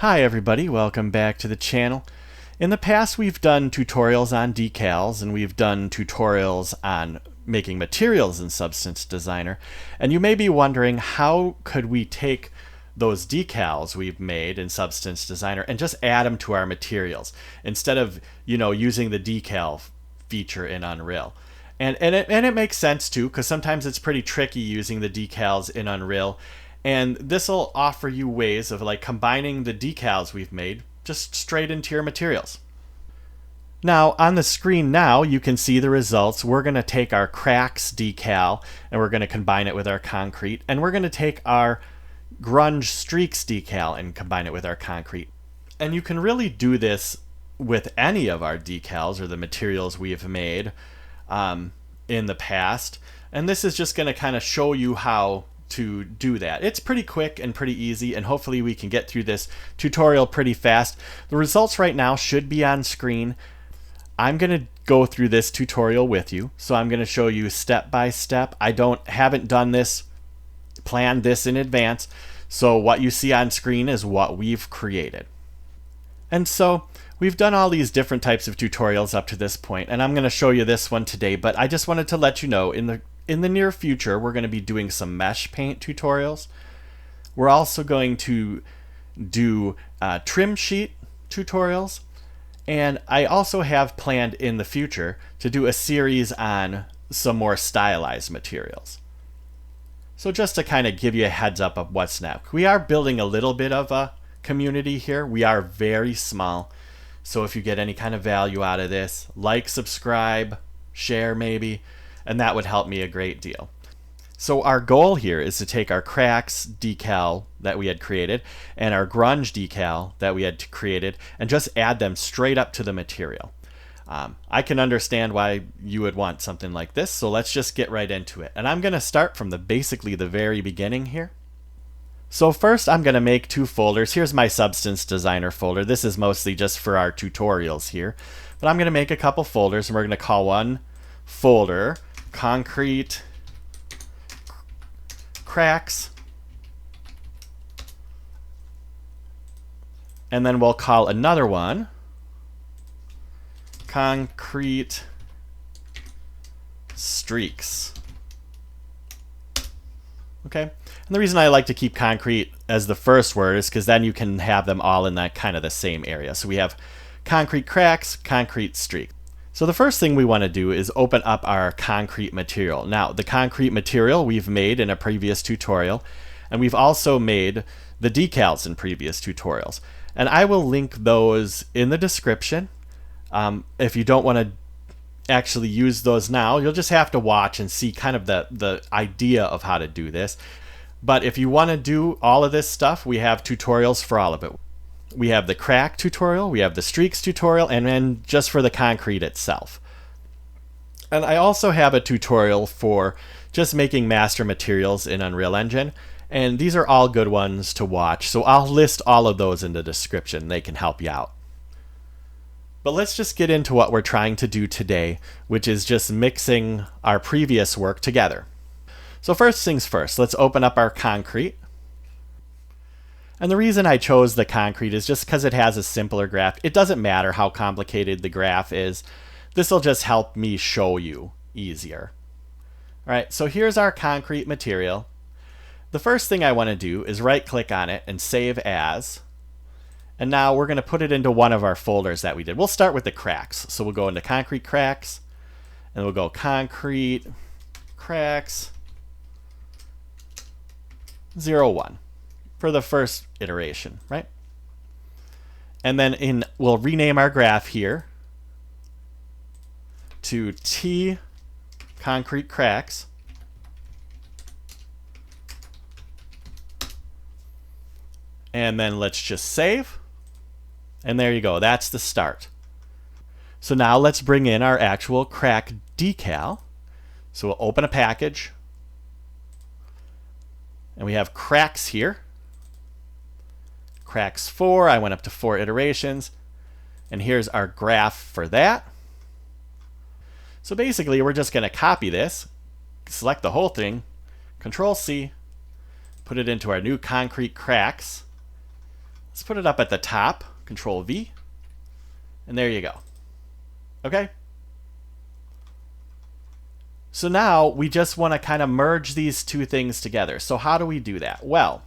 Hi everybody, welcome back to the channel. In the past we've done tutorials on decals and we've done tutorials on making materials in Substance Designer, and you may be wondering how could we take those decals we've made in Substance Designer and just add them to our materials instead of using the decal feature in Unreal. And it makes sense too, because sometimes it's pretty tricky using the decals in Unreal. And this will offer you ways of combining the decals we've made just straight into your materials. Now on the screen now you can see the results. We're going to take our cracks decal and we're going to combine it with our concrete, and we're going to take our grunge streaks decal and combine it with our concrete. And you can really do this with any of our decals or the materials we have made in the past. And this is just going to kind of show you how to do that. It's pretty quick and pretty easy, and hopefully we can get through this tutorial pretty fast. The results right now should be on screen. I'm going to go through this tutorial with you, so I'm going to show you step by step. I haven't done this, planned this in advance, so what you see on screen is what we've created. And so we've done all these different types of tutorials up to this point, and I'm going to show you this one today, but I just wanted to let you know in the near future we're going to be doing some mesh paint tutorials. We're also going to do trim sheet tutorials, and I also have planned in the future to do a series on some more stylized materials. So just to kind of give you a heads up of what's next. We are building a little bit of a community here. We are very small. So if you get any kind of value out of this, like, subscribe, share maybe, and that would help me a great deal. So our goal here is to take our cracks decal that we had created and our grunge decal that we had created and just add them straight up to the material. I can understand why you would want something like this, so let's just get right into it. And I'm going to start from basically the very beginning here. So first I'm going to make two folders. Here's my Substance Designer folder. This is mostly just for our tutorials here. But I'm going to make a couple folders, and we're going to call one folder Concrete Cracks. And then we'll call another one Concrete Streaks. Okay? And the reason I like to keep concrete as the first word is because then you can have them all in that kind of the same area. So we have concrete cracks, concrete streaks. So the first thing we want to do is open up our concrete material. Now, the concrete material we've made in a previous tutorial, and we've also made the decals in previous tutorials. And I will link those in the description. If you don't want to actually use those now, you'll just have to watch and see kind of the idea of how to do this. But if you want to do all of this stuff, we have tutorials for all of it. We have the crack tutorial, we have the streaks tutorial, and then just for the concrete itself. And I also have a tutorial for just making master materials in Unreal Engine, and these are all good ones to watch, so I'll list all of those in the description. They can help you out. But let's just get into what we're trying to do today, which is just mixing our previous work together. So first things first, let's open up our concrete. And the reason I chose the concrete is just because it has a simpler graph. It doesn't matter how complicated the graph is. This will just help me show you easier. All right, so here's our concrete material. The first thing I want to do is right-click on it and save as. And now we're going to put it into one of our folders that we did. We'll start with the cracks. So we'll go into concrete cracks, and we'll go concrete cracks 01. For the first iteration, right? And then we'll rename our graph here to T concrete cracks. And then let's just save. And there you go, that's the start. So now let's bring in our actual crack decal. So we'll open a package. And we have cracks here. Cracks 4, I went up to 4 iterations, and here's our graph for that. So basically we're just going to copy this, select the whole thing, Control C, put it into our new concrete cracks. Let's put it up at the top, Control V, and there you go. Okay? So now we just want to kind of merge these two things together. So how do we do that? Well,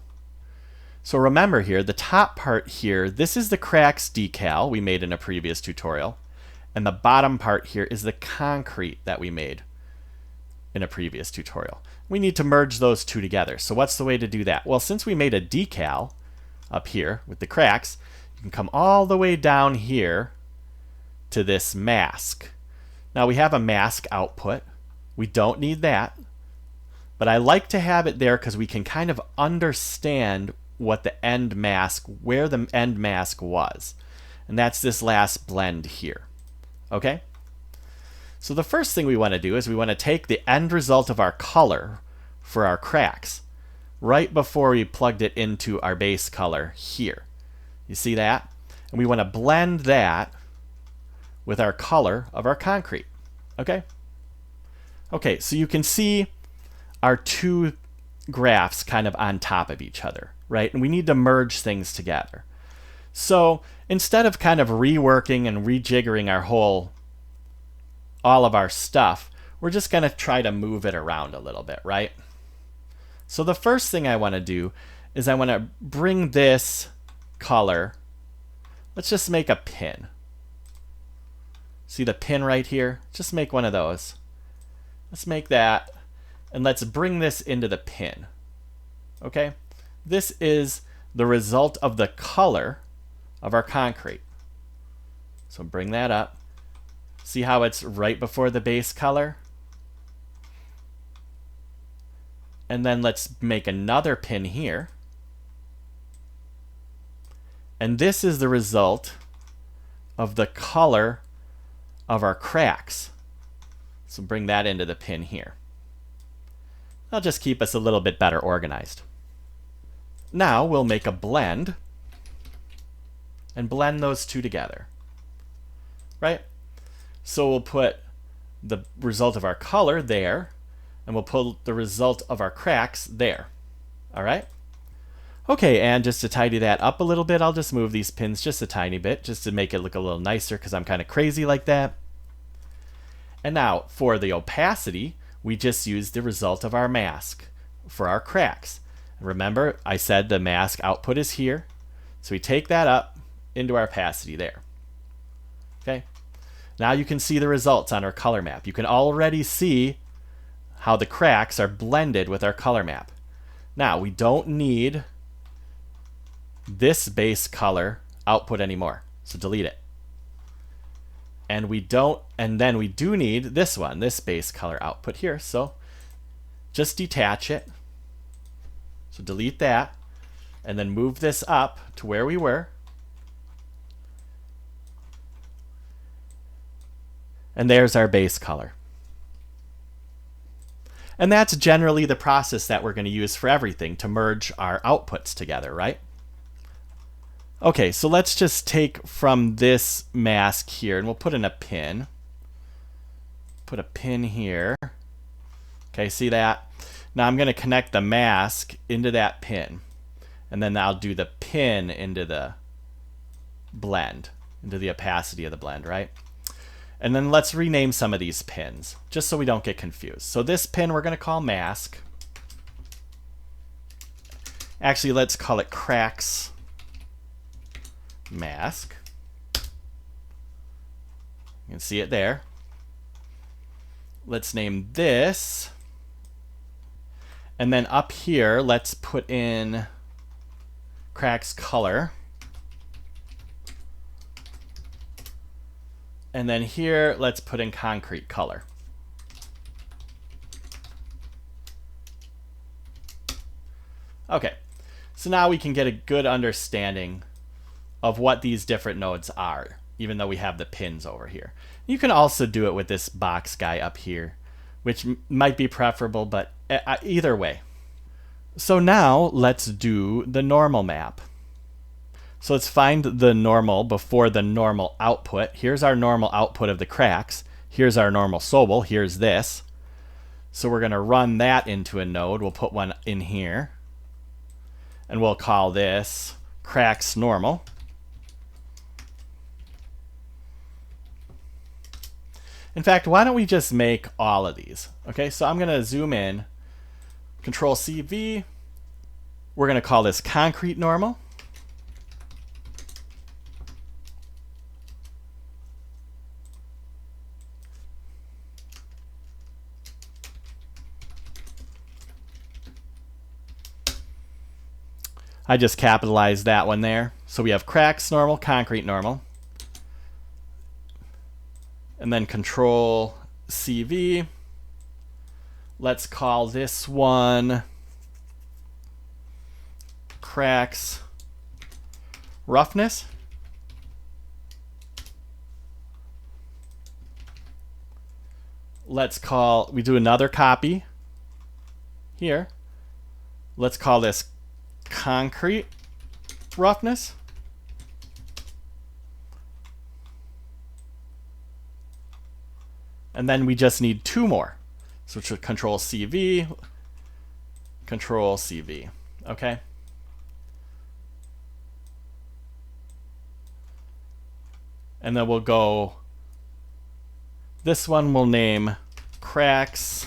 so remember here, the top part here, this is the cracks decal we made in a previous tutorial. And the bottom part here is the concrete that we made in a previous tutorial. We need to merge those two together. So what's the way to do that? Well, since we made a decal up here with the cracks, you can come all the way down here to this mask. Now we have a mask output. We don't need that. But I like to have it there because we can kind of understand what the end mask, where the end mask was. And that's this last blend here. Okay? So the first thing we want to do is we want to take the end result of our color for our cracks right before we plugged it into our base color here. You see that? And we want to blend that with our color of our concrete. Okay? Okay, so you can see our two graphs kind of on top of each other, right? And we need to merge things together. So instead of kind of reworking and rejiggering all of our stuff, we're just going to try to move it around a little bit, right? So the first thing I want to do is I want to bring this color, let's just make a pin. See the pin right here? Just make one of those. Let's make that, and let's bring this into the pin. Okay? This is the result of the color of our concrete. So bring that up. See how it's right before the base color? And then let's make another pin here. And this is the result of the color of our cracks. So bring that into the pin here. That'll just keep us a little bit better organized. Now we'll make a blend and blend those two together. Right? So we'll put the result of our color there, and we'll put the result of our cracks there. All right? Okay, and just to tidy that up a little bit, I'll just move these pins just a tiny bit, just to make it look a little nicer, because I'm kind of crazy like that. And now, for the opacity, we just use the result of our mask for our cracks. Remember, I said the mask output is here, so we take that up into our opacity there. Okay? Now you can see the results on our color map. You can already see how the cracks are blended with our color map. Now, we don't need this base color output anymore, so delete it. And then we do need this one, this base color output here, so just detach it. So delete that, and then move this up to where we were. And there's our base color. And that's generally the process that we're going to use for everything to merge our outputs together, right? Okay, so let's just take from this mask here, and we'll put in a pin. Put a pin here. Okay, see that? Now I'm going to connect the mask into that pin. And then I'll do the pin into the blend, into the opacity of the blend, right? And then let's rename some of these pins, just so we don't get confused. So this pin we're going to call mask. Actually, let's call it cracks mask. You can see it there. Let's name this. And then up here, let's put in cracks color. And then here, let's put in concrete color. Okay, so now we can get a good understanding of what these different nodes are, even though we have the pins over here. You can also do it with this box guy up here, which might be preferable, but either way. So now let's do the normal map. So let's find the normal before the normal output. Here's our normal output of the cracks. Here's our normal Sobel. Here's this. So we're going to run that into a node. We'll put one in here. And we'll call this cracks normal. In fact, why don't we just make all of these? Okay, so I'm going to zoom in, Control CV. We're going to call this concrete normal. I just capitalized that one there. So we have cracks normal, concrete normal. And then Control CV. Let's call this one cracks roughness. We do another copy here. Let's call this concrete roughness. And then we just need two more. So Control CV, Control CV. Okay. And then we'll go, this one we'll name cracks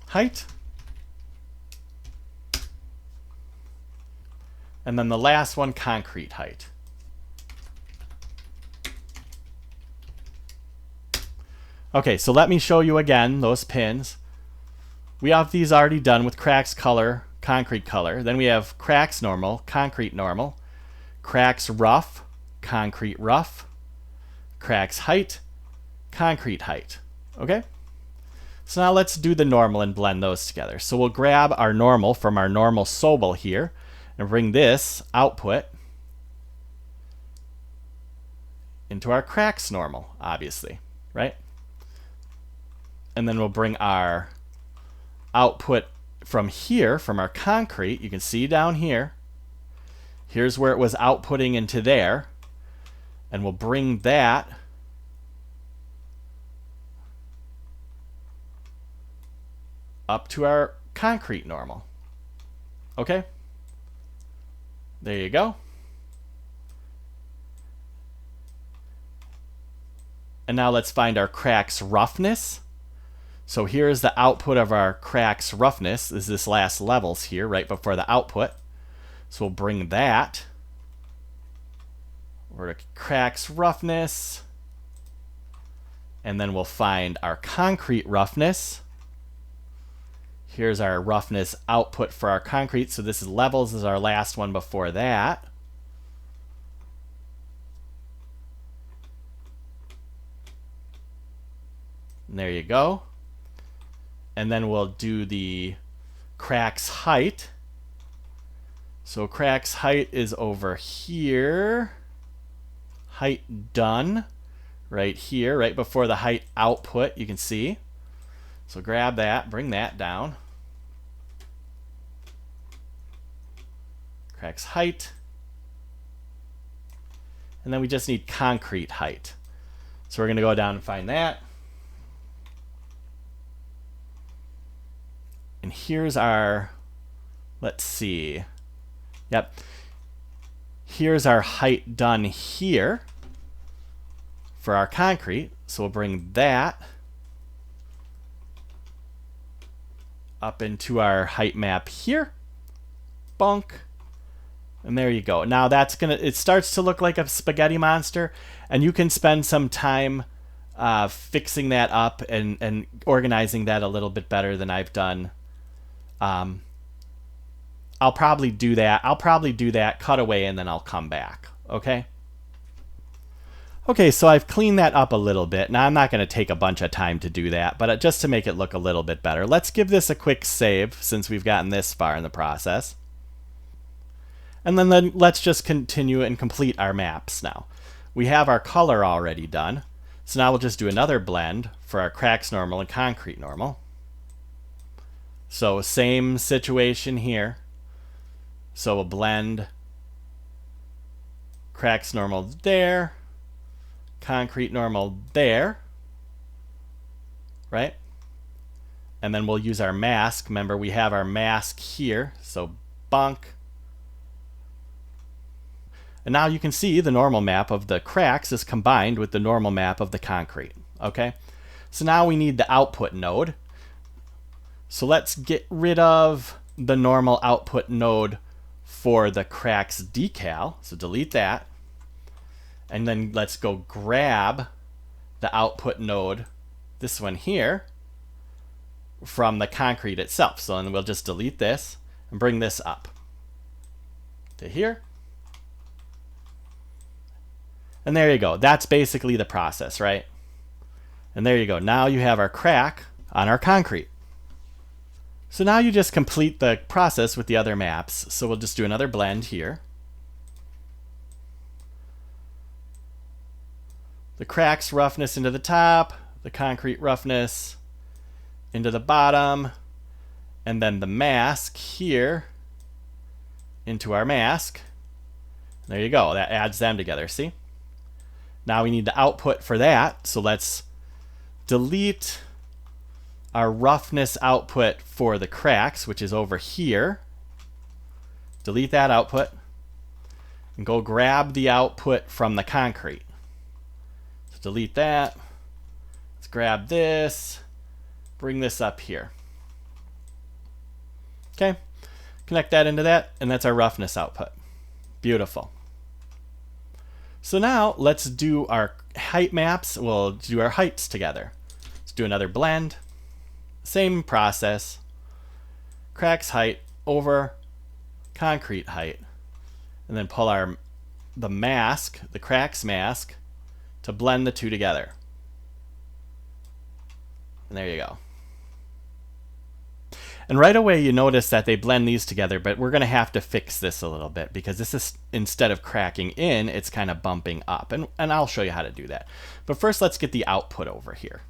height. And then the last one, concrete height. Okay, so let me show you again those pins. We have these already done with cracks color, concrete color. Then we have cracks normal, concrete normal, cracks rough, concrete rough, cracks height, concrete height. Okay? So now let's do the normal and blend those together. So we'll grab our normal from our normal Sobel here and bring this output into our cracks normal, obviously, right? And then we'll bring our output from here, from our concrete. You can see down here. Here's where it was outputting into there. And we'll bring that up to our concrete normal. Okay? There you go. And now let's find our cracks roughness. So here's the output of our cracks roughness. Is this last levels here right before the output. So we'll bring that over to cracks roughness. And then we'll find our concrete roughness. Here's our roughness output for our concrete. So this is levels is our last one before that. And there you go. And then we'll do the cracks height. So cracks height is over here. Height done. Right here, right before the height output, you can see. So grab that, bring that down. Cracks height. And then we just need concrete height. So we're going to go down and find that. And here's our, let's see. Yep. Here's our height done here for our concrete. So we'll bring that up into our height map here. Bunk. And there you go. Now that's gonna, it starts to look like a spaghetti monster, and you can spend some time fixing that up and organizing that a little bit better than I've done. I'll probably do that, cut away, and then I'll come back. Okay? Okay, so I've cleaned that up a little bit. Now I'm not going to take a bunch of time to do that, but just to make it look a little bit better. Let's give this a quick save since we've gotten this far in the process. And then let's just continue and complete our maps now. We have our color already done. So now we'll just do another blend for our cracks normal and concrete normal. So same situation here. So we'll blend cracks normal there, concrete normal there, right? And then we'll use our mask. Remember, we have our mask here. So bonk, And now you can see the normal map of the cracks is combined with the normal map of the concrete. Okay, so now we need the output node. So let's get rid of the normal output node for the cracks decal. So delete that. And then let's go grab the output node, this one here, from the concrete itself. So then we'll just delete this and bring this up to here. And there you go. That's basically the process, right? And there you go. Now you have our crack on our concrete. So now you just complete the process with the other maps. So we'll just do another blend here. The cracks roughness into the top, the concrete roughness into the bottom, and then the mask here into our mask. There you go. That adds them together, see? Now we need the output for that. So let's delete our roughness output for the cracks, which is over here. Delete that output and go grab the output from the concrete. So delete that. Let's grab this, bring this up here. Okay, connect that into that, and that's our roughness output. Beautiful. So now let's do our height maps. We'll do our heights together. Let's do another blend. Same process. Cracks height over concrete height. And then pull the mask, the cracks mask, to blend the two together. And there you go. And right away you notice that they blend these together, but we're going to have to fix this a little bit because this is, instead of cracking in, it's kind of bumping up. And I'll show you how to do that. But first let's get the output over here.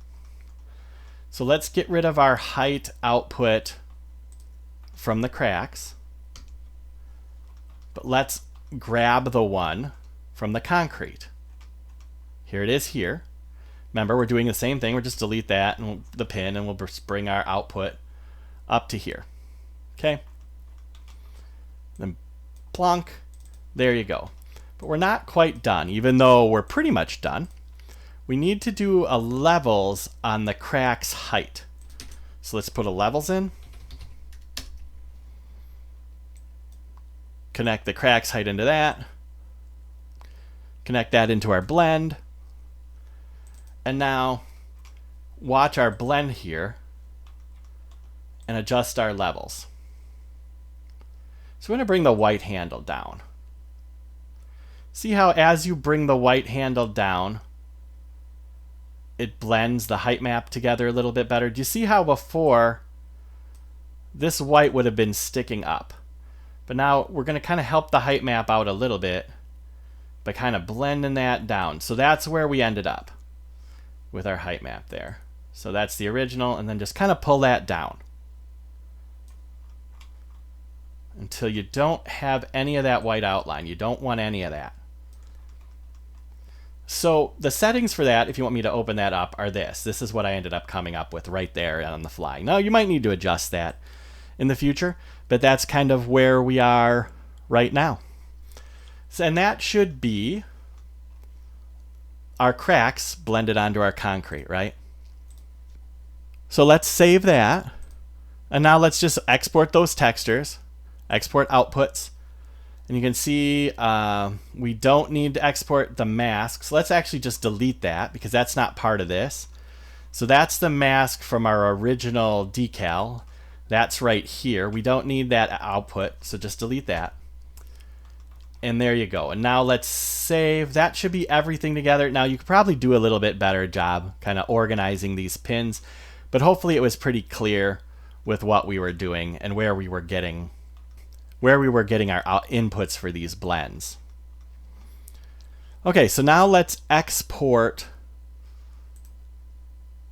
So let's get rid of our height output from the cracks. But let's grab the one from the concrete. Here it is here. Remember, we're doing the same thing. We'll just delete that and the pin, and we'll just bring our output up to here. Okay? Then plonk. There you go. But we're not quite done, even though we're pretty much done. We need to do a levels on the crack's height. So let's put a levels in. Connect the crack's height into that. Connect that into our blend. And now watch our blend here and adjust our levels. So we're going to bring the white handle down. See how as you bring the white handle down, it blends the height map together a little bit better? Do you see how before this white would have been sticking up? But now we're going to kind of help the height map out a little bit by kind of blending that down. So that's where we ended up with our height map there. So that's the original, and then just kind of pull that down until you don't have any of that white outline. You don't want any of that. So the settings for that, if you want me to open that up, are this. This is what I ended up coming up with right there on the fly. Now you might need to adjust that in the future, but that's kind of where we are right now. So, and that should be our cracks blended onto our concrete, right? So let's save that. And now let's just export those textures, export outputs. And you can see we don't need to export the masks. Let's actually just delete that because that's not part of this. So that's the mask from our original decal. That's right here. We don't need that output, so just delete that. And there you go. And now let's save. That should be everything together. Now you could probably do a little bit better job kind of organizing these pins, but hopefully it was pretty clear with what we were doing and where we were getting our inputs for these blends. Okay, so now let's export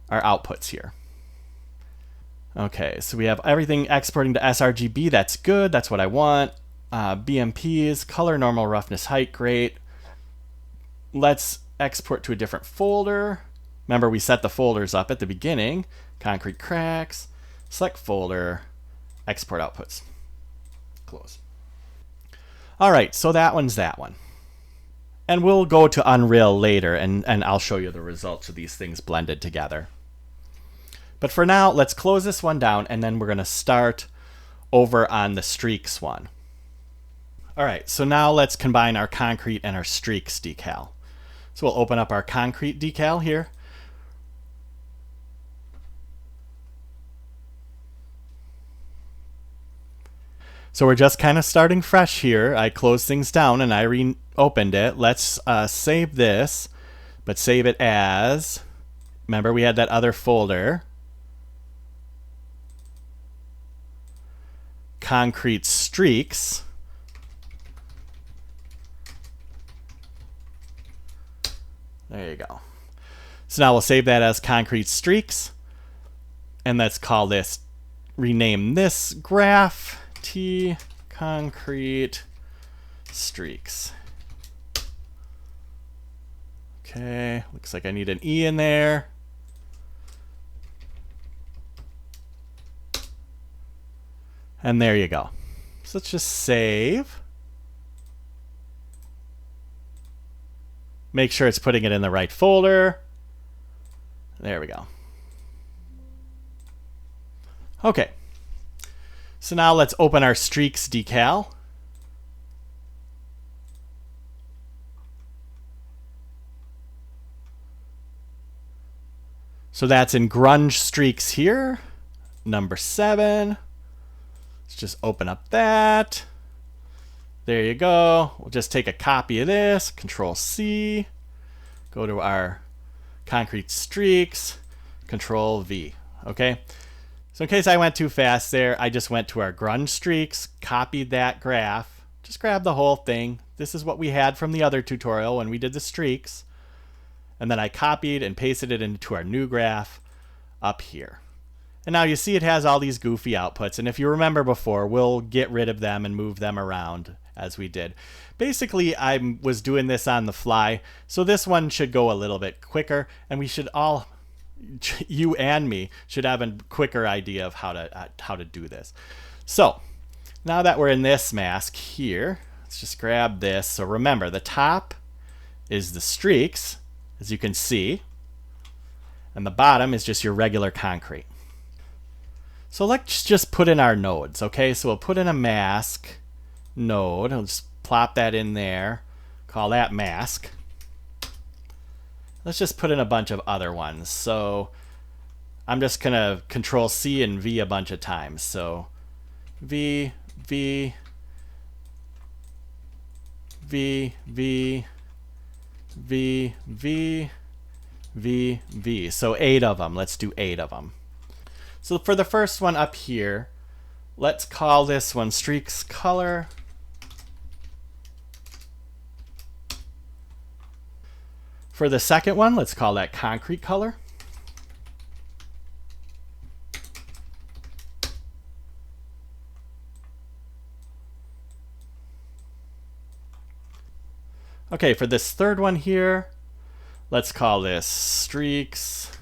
our outputs here. Okay, so we have everything exporting to sRGB. That's good. That's what I want. BMPs, color, normal, roughness, height, great. Let's export to a different folder. Remember, we set the folders up at the beginning. Concrete cracks, select folder, export outputs. Close. All right, so that one's that one. And we'll go to Unreal later, and I'll show you the results of these things blended together. But for now, let's close this one down, and then we're going to start over on the streaks one. All right, so now let's combine our concrete and our streaks decal. So we'll open up our concrete decal here. So we're just kind of starting fresh here. I closed things down and I reopened it. Let's save this, but save it as, remember we had that other folder, concrete streaks. There you go. So now we'll save that as concrete streaks, and let's call this, rename this graph T concrete streaks. Okay, looks like I need an E in there. And there you go. So let's just save. Make sure it's putting it in the right folder. There we go. Okay. So now let's open our streaks decal. So that's in grunge streaks here, number 7. Let's just open up that. There you go. We'll just take a copy of this, Control C, go to our concrete streaks, Control V. Okay. So in case I went too fast there, I just went to our grunge streaks, copied that graph, just grab the whole thing. This is what we had from the other tutorial when we did the streaks. And then I copied and pasted it into our new graph up here. And now you see it has all these goofy outputs. And if you remember before, we'll get rid of them and move them around as we did. Basically, I was doing this on the fly, so this one should go a little bit quicker, and we should all, you and me, should have a quicker idea of how to do this. So now that we're in this mask here, let's just grab this. So remember, the top is the streaks, as you can see, and the bottom is just your regular concrete. So let's just put in our nodes, okay? So we'll put in a mask node. I'll just plop that in there, call that mask. Let's just put in a bunch of other ones. So I'm just gonna Control C and V a bunch of times. So V, V, V, V, V, V, V, V. So 8 of them. Let's do 8 of them. So for the first one up here, let's call this one streaks color. For the second one, let's call that concrete color. Okay, for this third one here, let's call this streaks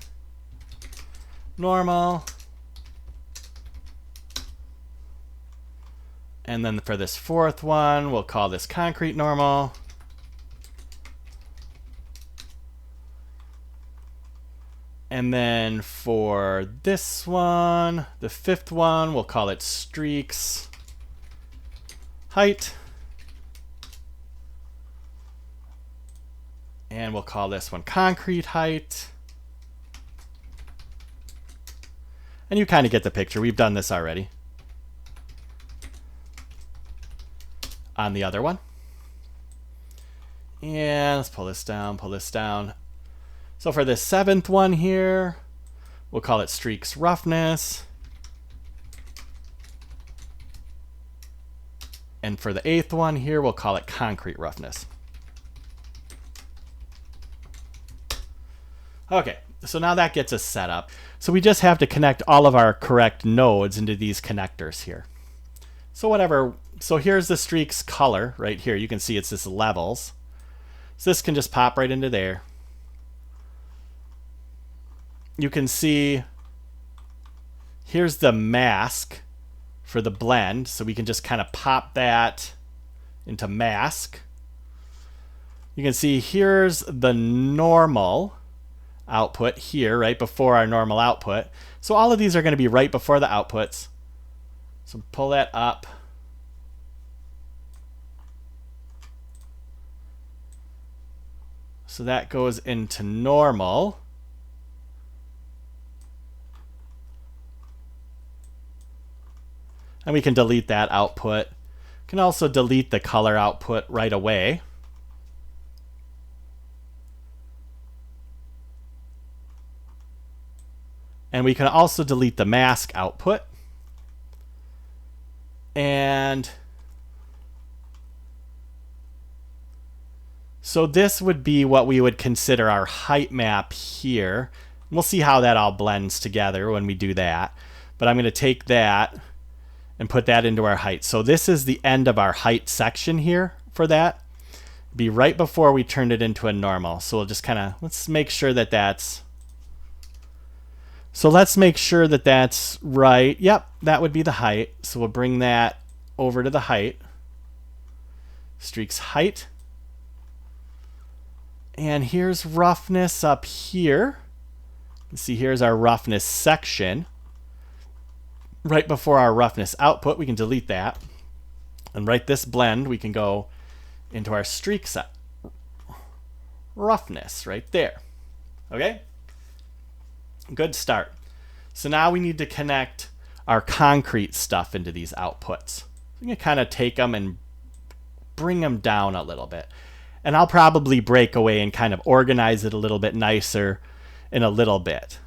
normal. And then for this fourth one, we'll call this concrete normal. And then for this one, the fifth one, we'll call it streaks height. And we'll call this one concrete height. And you kind of get the picture. We've done this already on the other one. And let's pull this down, pull this down. So for this seventh one here, we'll call it streaks roughness. And for the eighth one here, we'll call it concrete roughness. Okay, so now that gets us set up. So we just have to connect all of our correct nodes into these connectors here. So whatever, so here's the streaks color right here. You can see it's this levels. So this can just pop right into there. You can see here's the mask for the blend. So we can just kind of pop that into mask. You can see here's the normal output here, right before our normal output. So all of these are going to be right before the outputs. So pull that up. So that goes into normal. And we can delete that output. Can also delete the color output right away. And we can also delete the mask output. And so this would be what we would consider our height map here. We'll see how that all blends together when we do that. But I'm going to take that and put that into our height. So this is the end of our height section here for that. Be right before we turned it into a normal. So we'll just kind of, let's make sure that that's, so let's make sure that that's right. Yep, that would be the height. So we'll bring that over to the height. Streaks height. And here's roughness up here. You see here's our roughness section. Right before our roughness output, we can delete that. And right this blend, we can go into our streak set. Roughness right there. Okay? Good start. So now we need to connect our concrete stuff into these outputs. We can kind of take them and bring them down a little bit. And I'll probably break away and kind of organize it a little bit nicer in a little bit.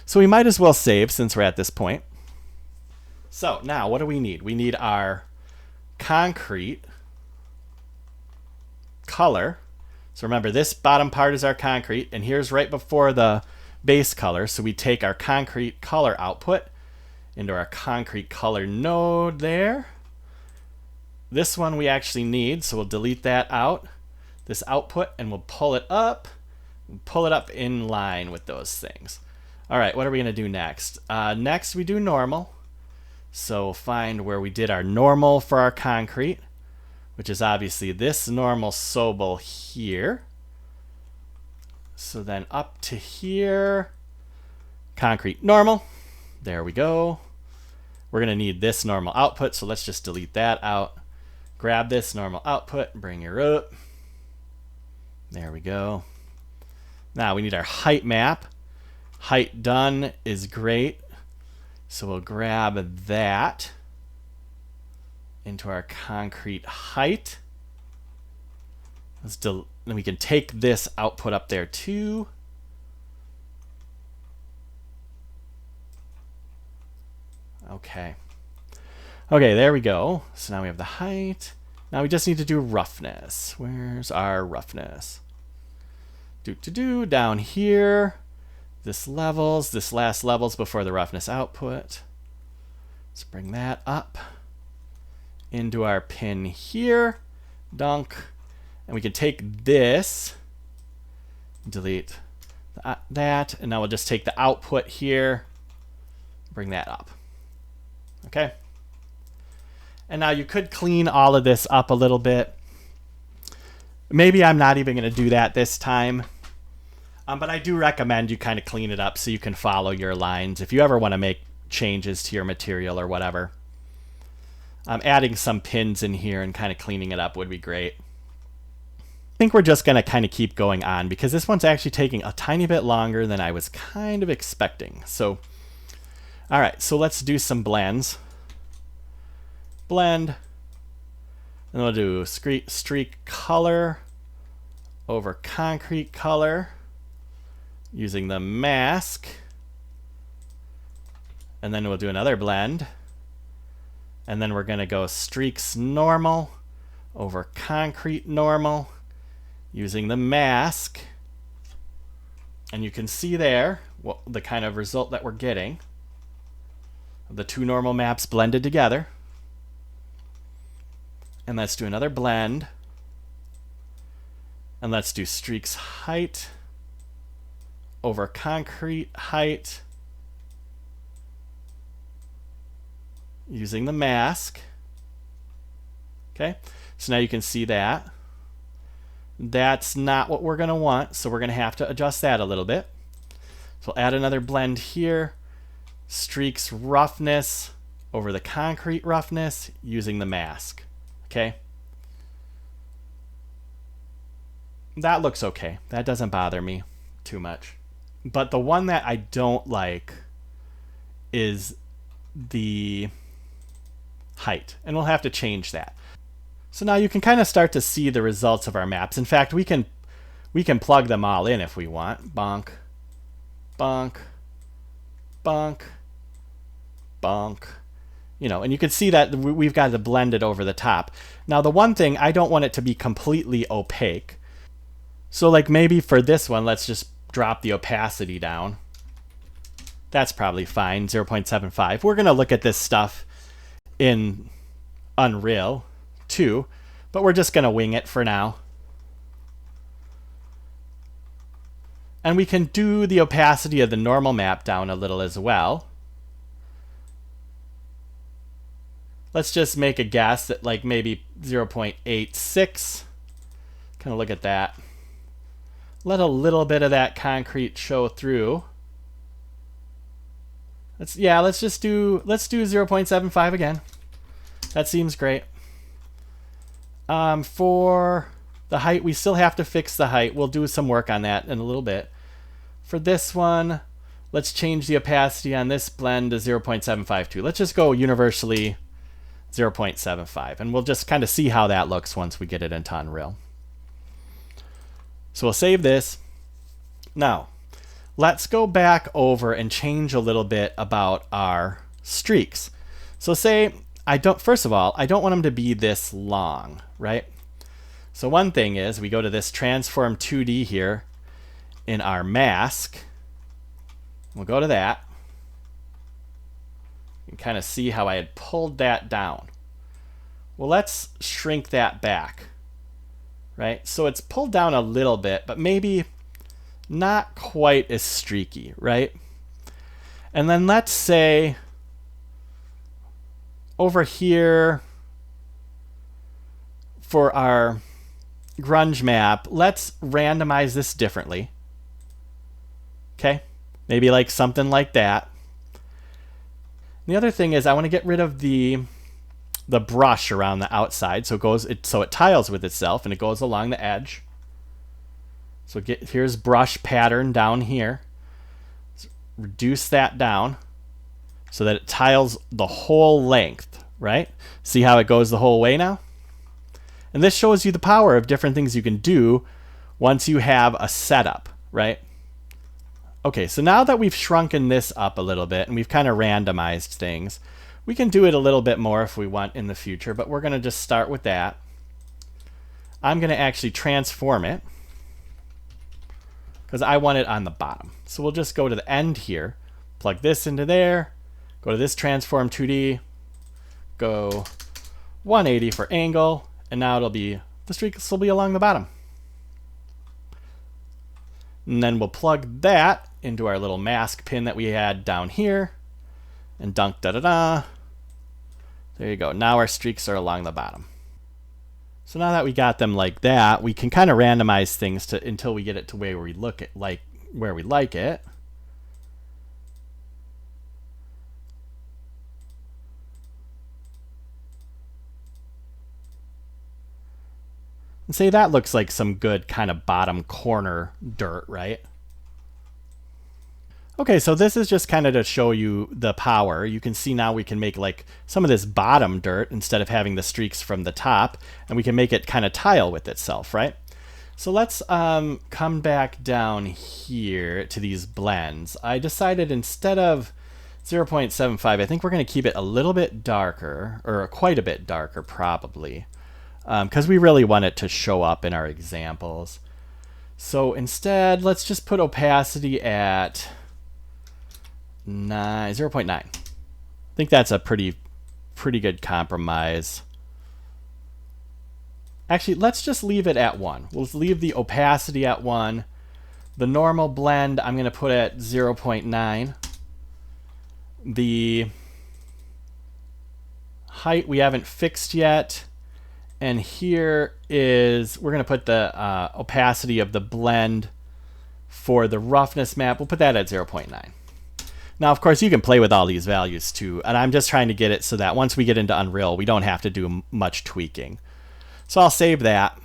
So we might as well save since we're at this point. So now what do we need? We need our concrete color. So remember, this bottom part is our concrete, and here's right before the base color. So we take our concrete color output into our concrete color node there. This one we actually need, so we'll delete that out, this output, and we'll pull it up in line with those things. All right, what are we going to do next? Next we do normal. So find where we did our normal for our concrete, which is obviously this normal Sobel here. So then up to here, concrete normal. There we go. We're going to need this normal output, so let's just delete that out. Grab this normal output, bring her up. There we go. Now we need our height map. Height done is great. So we'll grab that into our concrete height. Then we can take this output up there too. Okay. Okay, there we go. So now we have the height. Now we just need to do roughness. Where's our roughness? Down here. This last levels before the roughness output. Let's bring that up into our pin here. Dunk. And we can take this, delete that, and now we'll just take the output here, bring that up. Okay? And now you could clean all of this up a little bit. Maybe I'm not even going to do that this time. But I do recommend you kind of clean it up so you can follow your lines if you ever want to make changes to your material or whatever. Adding some pins in here and kind of cleaning it up would be great. I think we're just going to kind of keep going on because this one's actually taking a tiny bit longer than I was kind of expecting. So, all right, so let's do some blends. Blend. And we'll do streak color over concrete color using the mask. And then we'll do another blend. And then we're going to go streaks normal over concrete normal using the mask. And you can see there what the kind of result that we're getting. The two normal maps blended together. And let's do another blend. And let's do streaks height over concrete height using the mask. Okay, so now you can see that. That's not what we're going to want, so we're going to have to adjust that a little bit. So we'll add another blend here. Streaks roughness over the concrete roughness using the mask. Okay? That looks okay. That doesn't bother me too much. But the one that I don't like is the height, and we'll have to change that. So now you can kind of start to see the results of our maps. In fact, we can plug them all in if we want. Bonk, bonk, bonk, bonk. You know, and you can see that we've got it blended over the top. Now the one thing, I don't want it to be completely opaque. So like maybe for this one, let's just drop the opacity down. That's probably fine, 0.75. We're going to look at this stuff in Unreal too, but we're just going to wing it for now. And we can do the opacity of the normal map down a little as well. Let's just make a guess at like maybe 0.86. Kind of look at that. Let a little bit of that concrete show through. Let's do 0.75 again. That seems great. For the height, we still have to fix the height. We'll do some work on that in a little bit. For this one, let's change the opacity on this blend to 0.752. Let's just go universally 0.75, and we'll just kind of see how that looks once we get it into Unreal. So we'll save this. Now, let's go back over and change a little bit about our streaks. So say, first of all, I don't want them to be this long, right? So one thing is, we go to this transform 2D here in our mask. We'll go to that. You can kind of see how I had pulled that down. Well, let's shrink that back. Right? So it's pulled down a little bit, but maybe not quite as streaky, right? And then let's say over here for our grunge map, let's randomize this differently. Okay? Maybe like something like that. The other thing is I want to get rid of the brush around the outside, so it tiles with itself and it goes along the edge. So here's brush pattern down here. So reduce that down so that it tiles the whole length, right? See how it goes the whole way now? And this shows you the power of different things you can do once you have a setup, right? Okay, so now that we've shrunken this up a little bit and we've kind of randomized things, we can do it a little bit more if we want in the future, but we're going to just start with that. I'm going to actually transform it because I want it on the bottom. So we'll just go to the end here, plug this into there, go to this transform 2D, go 180 for angle, and now the streaks will be along the bottom. And then we'll plug that into our little mask pin that we had down here. And dunk da-da-da. There you go. Now our streaks are along the bottom. So now that we got them like that, we can kind of randomize things until we get it to where we where we like it. And say that looks like some good kind of bottom corner dirt, right? Okay, so this is just kind of to show you the power. You can see now we can make like some of this bottom dirt instead of having the streaks from the top, and we can make it kind of tile with itself, right? So let's come back down here to these blends. I decided instead of 0.75, I think we're going to keep it a little bit darker, or quite a bit darker probably, because we really want it to show up in our examples. So instead, let's just put opacity at 0.9. I think that's a pretty good compromise. Actually, let's just leave it at 1. We'll leave the opacity at 1. The normal blend I'm going to put at 0.9. The height we haven't fixed yet. And here is, we're going to put the opacity of the blend for the roughness map. We'll put that at 0.9. Now, of course, you can play with all these values too. And I'm just trying to get it so that once we get into Unreal, we don't have to do much tweaking. So I'll save that.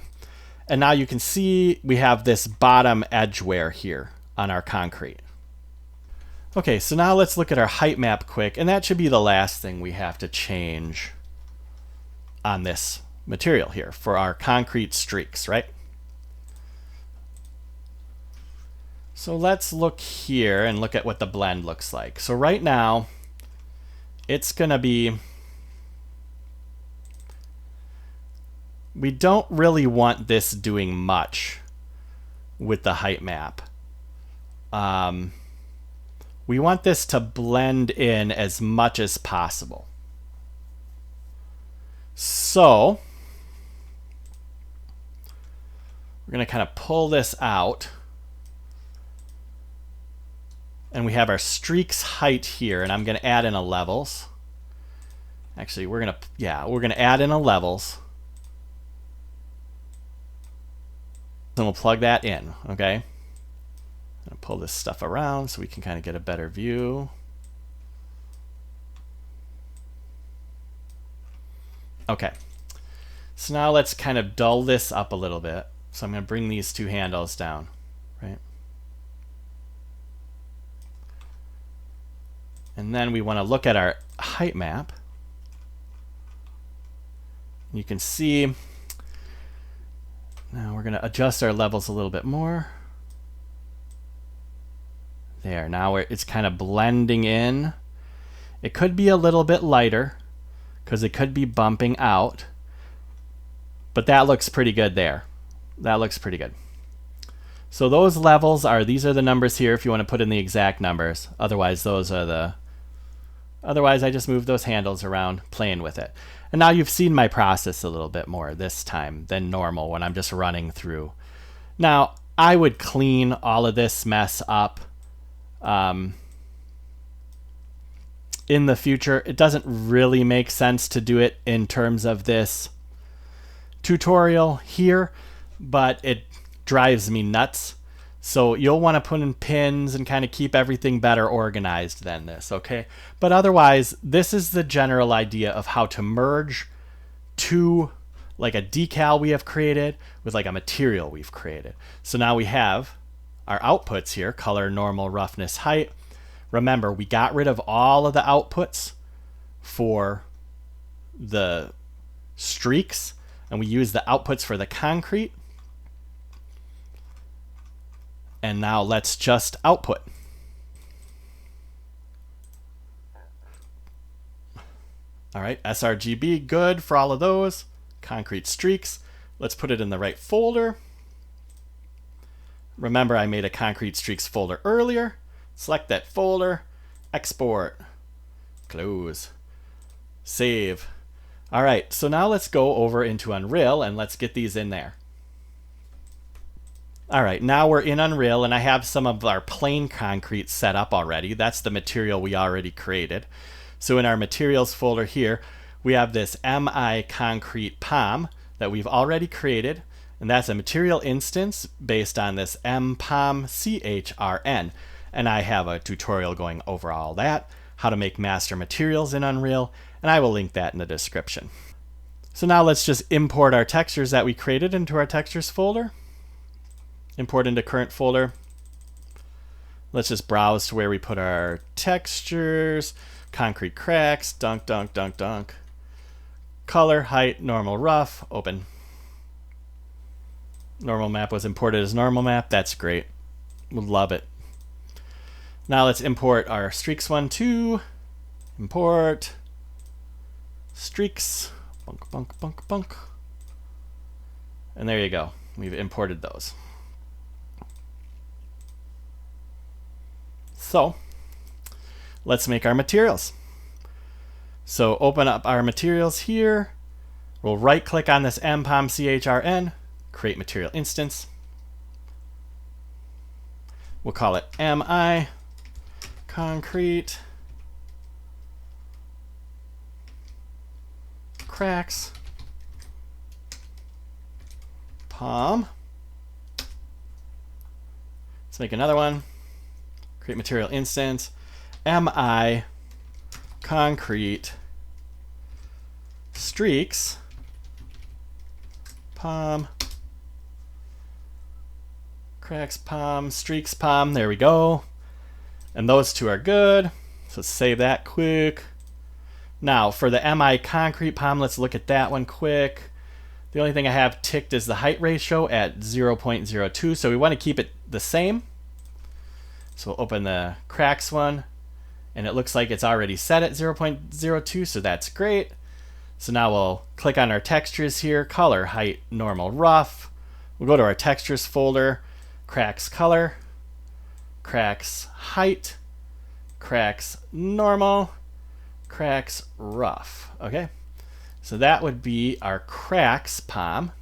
And now you can see we have this bottom edge wear here on our concrete. Okay, so now let's look at our height map quick. And that should be the last thing we have to change on this material here for our concrete streaks, right? So let's look here and look at what the blend looks like. So right now, it's going to be, we don't really want this doing much with the height map. We want this to blend in as much as possible. So we're going to kind of pull this out. And we have our streaks height here, and I'm going to add in a levels. Actually, we're going to add in a levels. And we'll plug that in, okay? I'm going to pull this stuff around so we can kind of get a better view. Okay. So now let's kind of dull this up a little bit. So I'm going to bring these two handles down, right? And then we want to look at our height map. You can see, now we're going to adjust our levels a little bit more. There, now it's kind of blending in. It could be a little bit lighter because it could be bumping out. But that looks pretty good there. That looks pretty good. So those levels are, these are the numbers here if you want to put in the exact numbers. Otherwise, those are the... Otherwise, I just move those handles around, playing with it. And now you've seen my process a little bit more this time than normal when I'm just running through. Now, I would clean all of this mess up in the future. It doesn't really make sense to do it in terms of this tutorial here, but it drives me nuts. So you'll want to put in pins and kind of keep everything better organized than this, okay? But otherwise, this is the general idea of how to merge two, like a decal we have created with like a material we've created. So now we have our outputs here, color, normal, roughness, height. Remember, we got rid of all of the outputs for the streaks, and we use the outputs for the concrete. And now let's just output. All right, sRGB, good for all of those. Concrete streaks. Let's put it in the right folder. Remember, I made a concrete streaks folder earlier. Select that folder, export, close, save. All right, so now let's go over into Unreal and let's get these in there. All right, now we're in Unreal and I have some of our plain concrete set up already. That's the material we already created. So in our materials folder here, we have this MI concrete POM that we've already created. And that's a material instance based on this mpom CHRN. And I have a tutorial going over all that, how to make master materials in Unreal, and I will link that in the description. So now let's just import our textures that we created into our textures folder. Import into current folder. Let's just browse to where we put our textures, concrete cracks, dunk, dunk, dunk, dunk. Color, height, normal, rough, open. Normal map was imported as normal map. That's great. We'll love it. Now let's import our streaks one, two. Import streaks. Bunk, bunk, bunk, bunk. And there you go. We've imported those. So let's make our materials. So open up our materials here. We'll right click on this mpom CHRN, create material instance. We'll call it MI concrete cracks. palm. Let's make another one. Create material instance. MI concrete streaks palm. Cracks palm, streaks palm. There we go. And those two are good. So let's save that quick. Now for the MI concrete palm, let's look at that one quick. The only thing I have ticked is the height ratio at 0.02. So we want to keep it the same. So we'll open the cracks one. And it looks like it's already set at 0.02. So that's great. So now we'll click on our textures here. Color, height, normal, rough. We'll go to our textures folder. Cracks color. Cracks height. Cracks normal. Cracks rough. Okay. So that would be our cracks palm.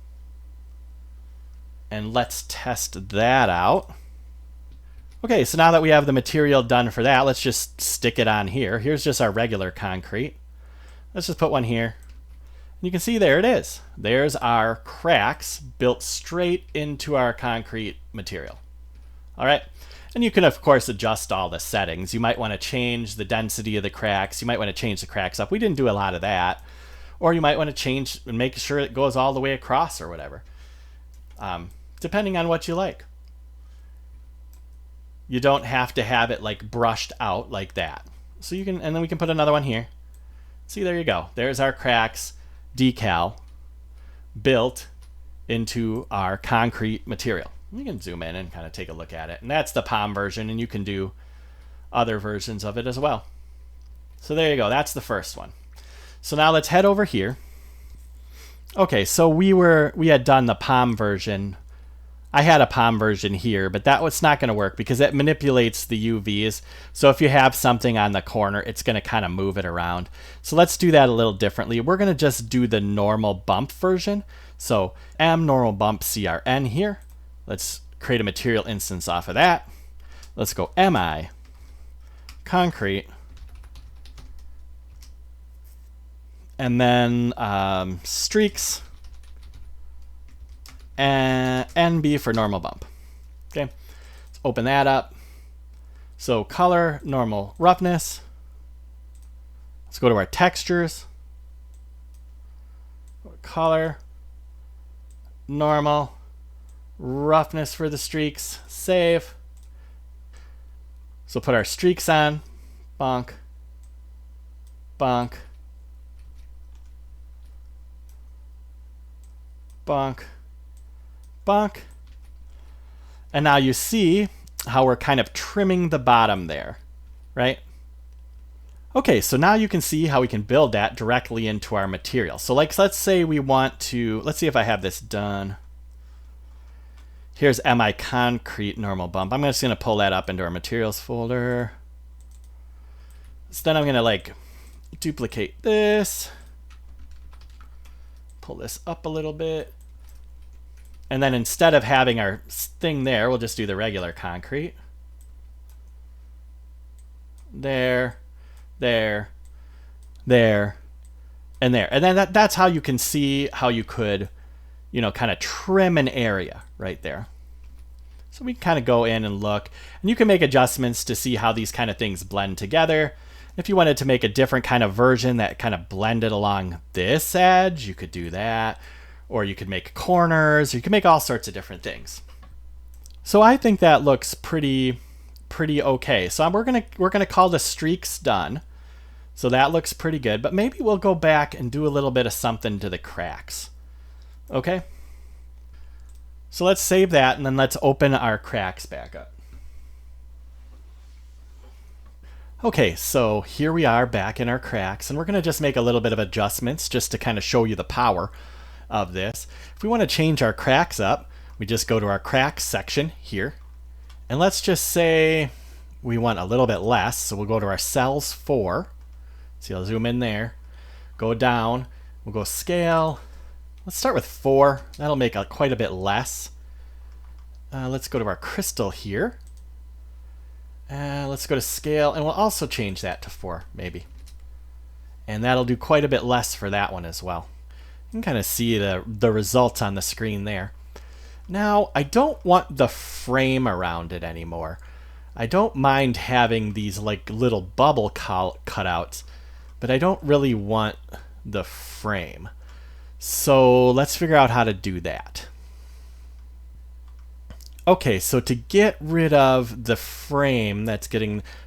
And let's test that out. Okay, so now that we have the material done for that, let's just stick it on here. Here's just our regular concrete. Let's just put one here. You can see there it is. There's our cracks built straight into our concrete material. All right. And you can, of course, adjust all the settings. You might want to change the density of the cracks. You might want to change the cracks up. We didn't do a lot of that. Or you might want to change and make sure it goes all the way across or whatever. Depending on what you like. You don't have to have it like brushed out like that. So you can, and then we can put another one here. See, there you go. There's our cracks decal built into our concrete material. We can zoom in and kind of take a look at it. And that's the palm version, and you can do other versions of it as well. So there you go. That's the first one. So now let's head over here. Okay, so we had done the palm version. I had a palm version here, but that was not going to work because it manipulates the UVs. So if you have something on the corner, it's going to kind of move it around. So let's do that a little differently. We're going to just do the normal bump version. So M normal bump CRN here. Let's create a material instance off of that. Let's go MI concrete. And then streaks. And NB for normal bump. Okay, let's open that up. So color, normal, roughness. Let's go to our textures. Color, normal, roughness for the streaks. Save. So put our streaks on. Bonk. Bonk. Bonk. Bonk. And now you see how we're kind of trimming the bottom there, right? Okay, so now you can see how we can build that directly into our material. So like, let's say we want to, let's see if I have this done. Here's MI concrete normal bump. I'm just gonna pull that up into our materials folder. So then I'm gonna like duplicate this, pull this up a little bit. And then instead of having our thing there, we'll just do the regular concrete. There, there, there, and there. And then that's how you can see how you could, you know, kind of trim an area right there. So we can kind of go in and look. And you can make adjustments to see how these kind of things blend together. If you wanted to make a different kind of version that kind of blended along this edge, you could do that. Or you could make corners, or you can make all sorts of different things. So I think that looks pretty okay. So we're gonna call the streaks done. So that looks pretty good, but maybe we'll go back and do a little bit of something to the cracks. Okay? So let's save that, and then let's open our cracks back up. Okay, so here we are back in our cracks, and we're gonna just make a little bit of adjustments just to kind of show you the power of this. If we want to change our cracks up, we just go to our cracks section here, and let's just say we want a little bit less, so we'll go to our cells 4. See, I'll zoom in there, go down, we'll go scale. Let's start with 4. That'll make quite a bit less. Let's go to our crystal here. Let's go to scale, and we'll also change that to 4 maybe, and that'll do quite a bit less for that one as well. You can kind of see the results on the screen there. Now, I don't want the frame around it anymore. I don't mind having these like little bubble cutouts, but I don't really want the frame. So let's figure out how to do that. Okay, so to get rid of the frame that's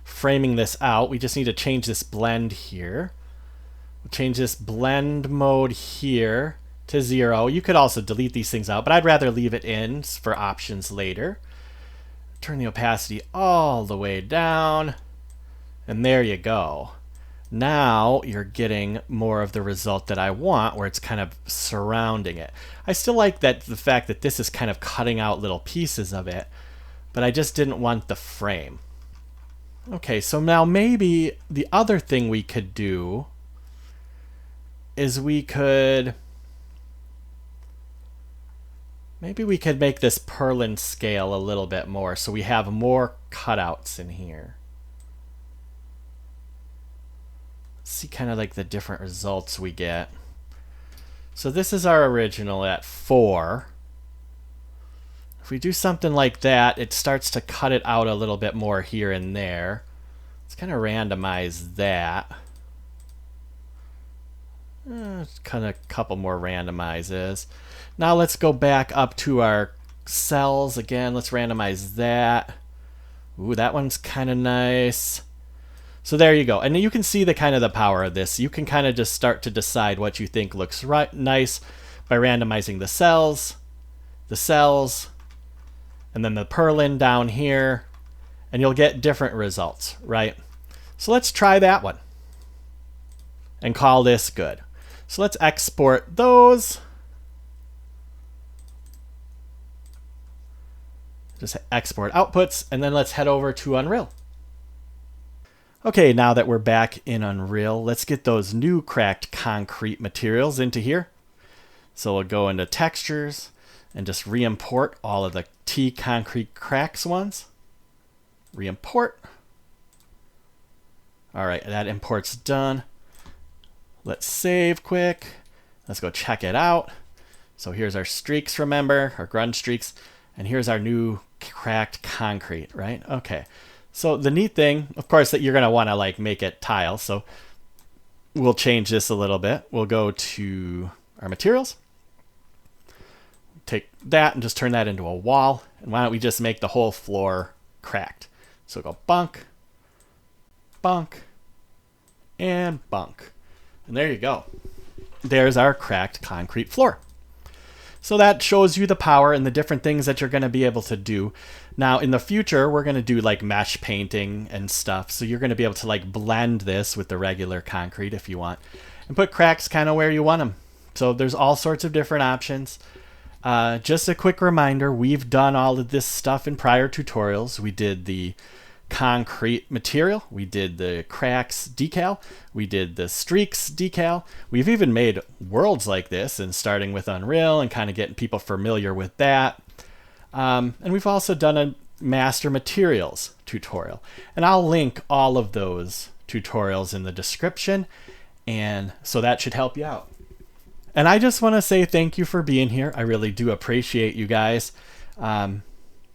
framing this out, we just need to change this blend here. We'll change this blend mode here to 0. You could also delete these things out, but I'd rather leave it in for options later. Turn the opacity all the way down, and there you go. Now you're getting more of the result that I want, where it's kind of surrounding it. I still like the fact that this is kind of cutting out little pieces of it, but I just didn't want the frame. Okay, so now maybe the other thing we could do is maybe we could make this purlin scale a little bit more so we have more cutouts in here. See kind of like the different results we get. So this is our original at 4. If we do something like that, it starts to cut it out a little bit more here and there. Let's kind of randomize that. Kind of a couple more randomizes. Now let's go back up to our cells again. Let's randomize that. Ooh, that one's kind of nice. So there you go. And you can see the kind of the power of this. You can kind of just start to decide what you think looks nice by randomizing the cells, and then the purlin down here, and you'll get different results, right? So let's try that one and call this good. So let's export those. Just export outputs, and then let's head over to Unreal. Okay, now that we're back in Unreal, let's get those new cracked concrete materials into here. So we'll go into textures and just re-import all of the T-concrete cracks ones. Re-import. All right, that import's done. Let's save quick. Let's go check it out. So here's our streaks, remember, our grunge streaks, and here's our new cracked concrete, right? Okay. So the neat thing, of course, that you're going to want to like make it tile. So we'll change this a little bit. We'll go to our materials. Take that and just turn that into a wall. And why don't we just make the whole floor cracked? So go bunk, bunk, and bunk. And there you go. There's our cracked concrete floor. So that shows you the power and the different things that you're going to be able to do. Now in the future, we're going to do like mesh painting and stuff. So you're going to be able to like blend this with the regular concrete if you want, and put cracks kind of where you want them. So there's all sorts of different options. Just a quick reminder, we've done all of this stuff in prior tutorials. We did the concrete material, we did the cracks decal, we did the streaks decal. We've even made worlds like this, and starting with Unreal and kind of getting people familiar with that. And we've also done a master materials tutorial, and I'll link all of those tutorials in the description, and so that should help you out. And I just want to say thank you for being here. I really do appreciate you guys.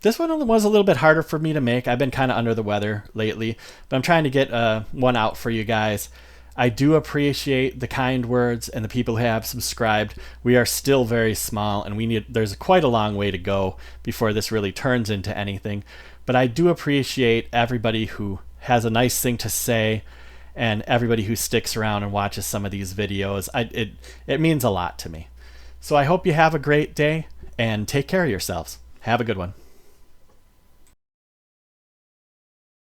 This one was a little bit harder for me to make. I've been kind of under the weather lately, but I'm trying to get one out for you guys. I do appreciate the kind words and the people who have subscribed. We are still very small, and there's quite a long way to go before this really turns into anything. But I do appreciate everybody who has a nice thing to say, and everybody who sticks around and watches some of these videos. It means a lot to me. So I hope you have a great day, and take care of yourselves. Have a good one.